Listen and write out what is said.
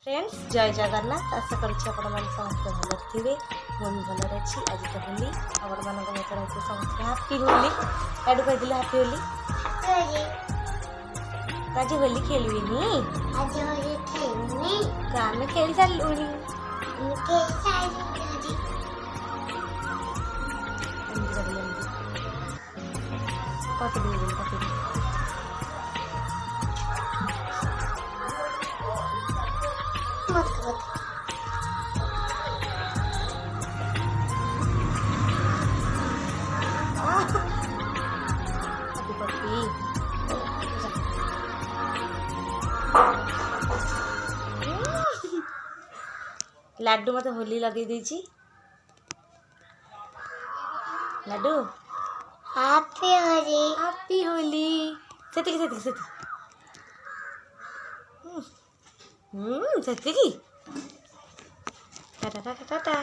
friends जय जगन्नाथ आशा करुच्छे आपण मैंने समस्त भल थे मुझे भल अच्छी आज तो होली आपण मान मत समस्त हापी होली एडू कही हापी होली आज होली खेलनी आम खेल सारूनी पकड़ी लाडू मत होली लगे दीची लाडू हैप्पी होली हैप्पी होली सेती सेती सेती सेती टाटा टाटा टाटा